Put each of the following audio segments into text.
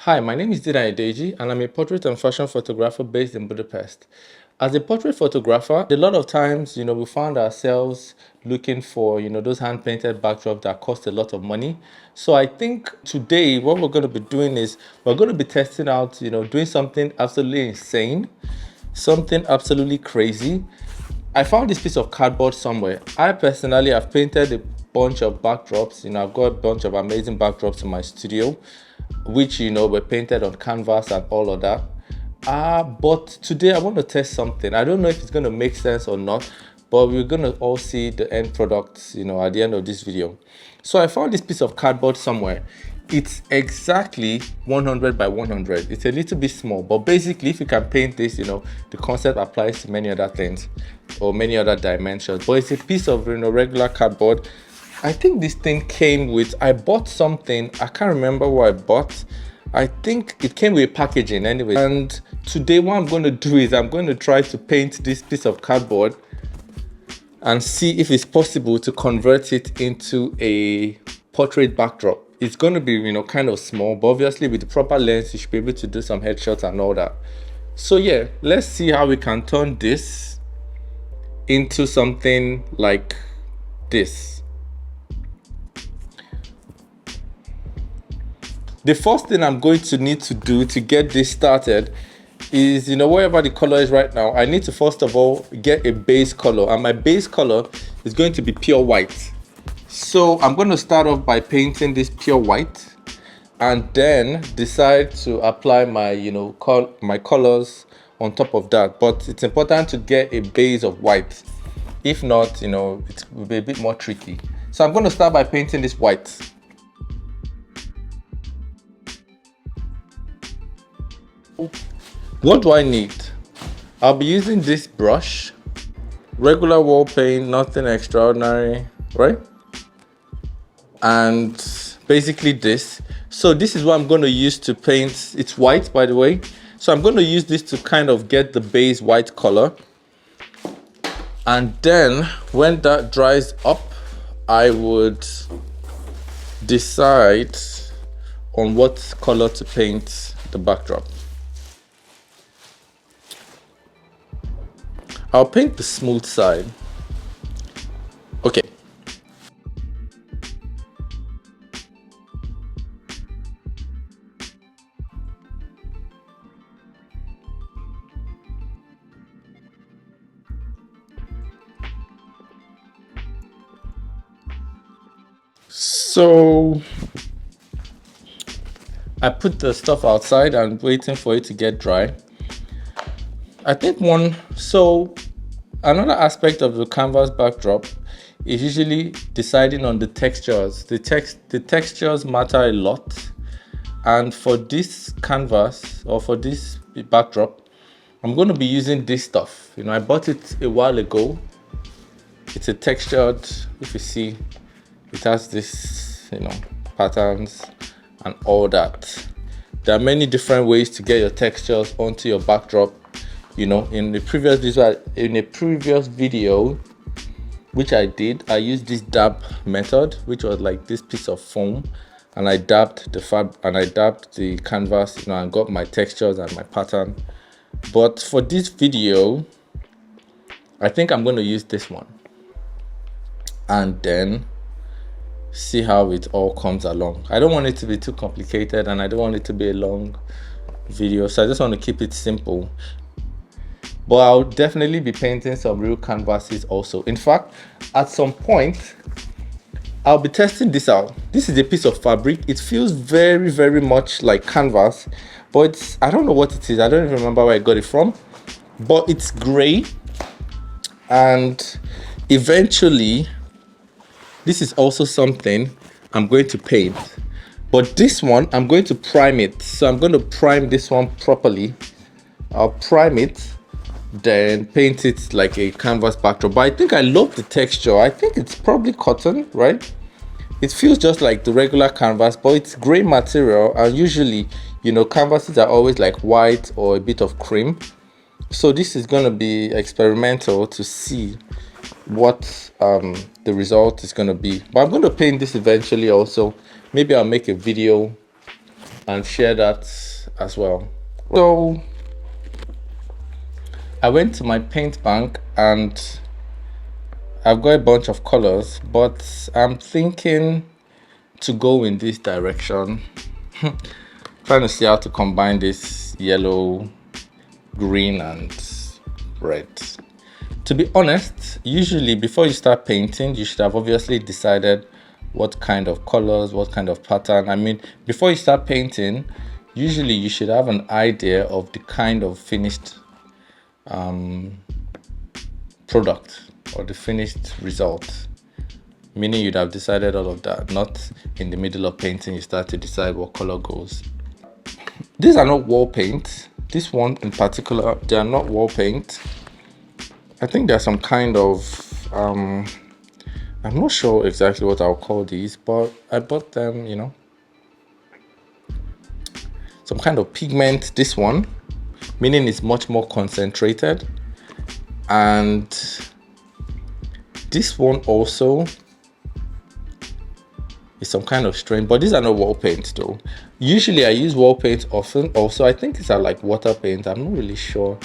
Hi, my name is Didan Ideji, and I'm a portrait and fashion photographer based in Budapest. As a portrait photographer, a lot of times, we found ourselves looking for, those hand-painted backdrops that cost a lot of money. So I think today what we're going to be doing is we're going to be testing out, doing something absolutely insane, something absolutely crazy. I found this piece of cardboard somewhere. I personally have painted a bunch of backdrops. I've got a bunch of amazing backdrops in my studio, which were painted on canvas and all of that. But today I want to test something. I don't know if it's going to make sense or not, but we're going to all see the end product, at the end of this video. So I found this piece of cardboard somewhere. It's exactly 100 by 100. It's a little bit small, but basically if you can paint this, the concept applies to many other things or many other dimensions. But it's a piece of regular cardboard. I think this thing came with, I bought something, I can't remember what I bought. I think it came with packaging anyway. And today what I'm going to do is I'm going to try to paint this piece of cardboard and see if it's possible to convert it into a portrait backdrop. It's going to be, kind of small, but obviously with the proper lens, you should be able to do some headshots and all that. So yeah, let's see how we can turn this into something like this. The first thing I'm going to need to do to get this started is, wherever the color is right now, I need to first of all get a base color, and my base color is going to be pure white. So I'm going to start off by painting this pure white and then decide to apply my, my colors on top of that. But it's important to get a base of white. If not, it will be a bit more tricky. So I'm going to start by painting this white. What do I need? I'll be using this brush, regular wall paint, nothing extraordinary, right? And basically this. So this is what I'm going to use to paint. It's white, by the way. So I'm going to use this to kind of get the base white color. And then when that dries up, I would decide on what color to paint the backdrop. I'll paint the smooth side. Okay. So I put the stuff outside and waiting for it to get dry. I think another aspect of the canvas backdrop is usually deciding on the textures. The textures matter a lot. And for this canvas or for this backdrop, I'm going to be using this stuff. I bought it a while ago. It's a textured, if you see, it has this, patterns and all that. There are many different ways to get your textures onto your backdrop. In a previous video which I did, I used this dab method, which was like this piece of foam, and I dabbed the canvas, and got my textures and my pattern. But for this video, I think I'm going to use this one and then see how it all comes along. I don't want it to be too complicated and I don't want it to be a long video, so I just want to keep it simple. But I'll definitely be painting some real canvases also. In fact, at some point, I'll be testing this out. This is a piece of fabric. It feels very, very much like canvas, but I don't know what it is. I don't even remember where I got it from, but it's gray. And eventually, this is also something I'm going to paint. But this one, I'm going to prime it. So I'm going to prime this one properly. I'll prime it, then paint it like a canvas backdrop. But I think I love the texture. I think it's probably cotton, right? It feels just like the regular canvas, but it's gray material, and usually canvases are always like white or a bit of cream. So this is going to be experimental to see what the result is going to be. But I'm going to paint this eventually also. Maybe I'll make a video and share that as well. So I went to my paint bank and I've got a bunch of colors, but I'm thinking to go in this direction. Trying to see how to combine this yellow, green, and red. To be honest, usually before you start painting, you should have obviously decided what kind of colors, what kind of pattern. I mean, before you start painting, usually you should have an idea of the kind of finished product or the finished result. Meaning you'd have decided all of that, not in the middle of painting you start to decide what color goes. These are not wall paint. This one in particular, they are not wall paint. I think there's some kind of I'm not sure exactly what I'll call these, but I bought them, you know, some kind of pigment. This one, meaning it's much more concentrated, and this one also is some kind of strain, but these are not wall paint though. Usually I use wall paint often. Also, I think these are like water paint. I'm not really sure,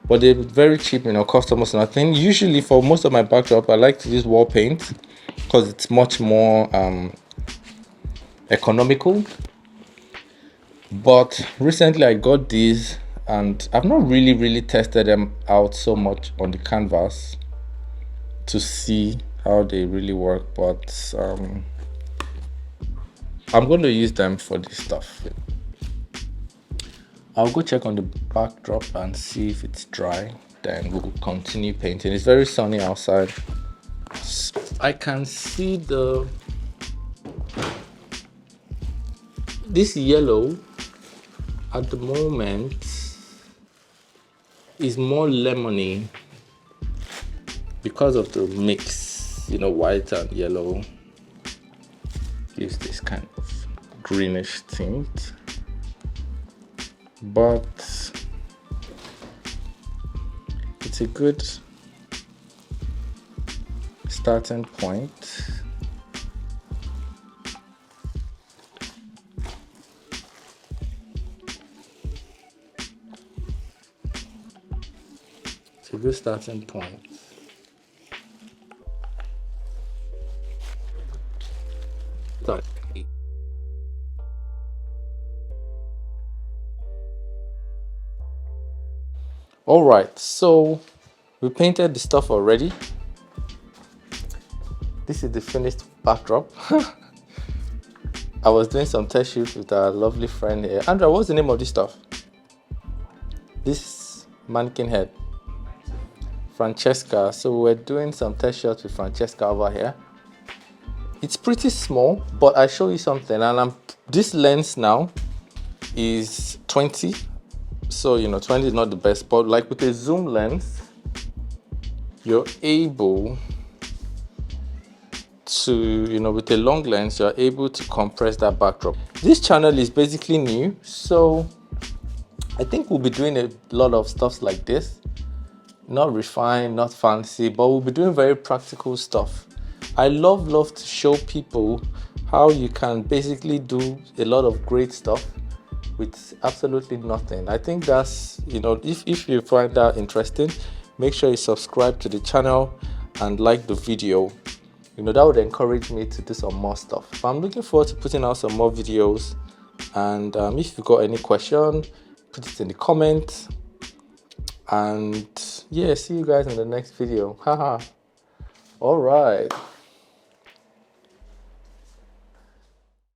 but they're very cheap, you know, customers. And I think usually for most of my backdrop, I like to use wall paint because it's much more economical. But recently I got these and I've not really tested them out so much on the canvas to see how they really work, but I'm going to use them for this stuff. I'll go check on the backdrop and see if it's dry, then we'll continue painting. It's very sunny outside. I can see this yellow at the moment is more lemony because of the mix, you know, white and yellow gives this kind of greenish tint, but it's a good starting point. It's a good starting point. Sorry. All right, so we painted the stuff already. This is the finished backdrop. I was doing some test shoots with our lovely friend here. Andrea, what's the name of this stuff? This mannequin head. Francesca. So we're doing some test shots with Francesca over here. It's pretty small, but I show you something, and this lens now is 20. So, you know, 20 is not the best, but like with a zoom lens, you're able to, you know, with a long lens, you're able to compress that backdrop. This channel is basically new, so I think we'll be doing a lot of stuff like this. Not refined, not fancy, but we'll be doing very practical stuff. I love to show people how you can basically do a lot of great stuff with absolutely nothing. I think that's, you know, if you find that interesting, make sure you subscribe to the channel and like the video. You know, that would encourage me to do some more stuff. But I'm looking forward to putting out some more videos, and if you got any question, put it in the comments. And yeah, see you guys in the next video. Haha. All right.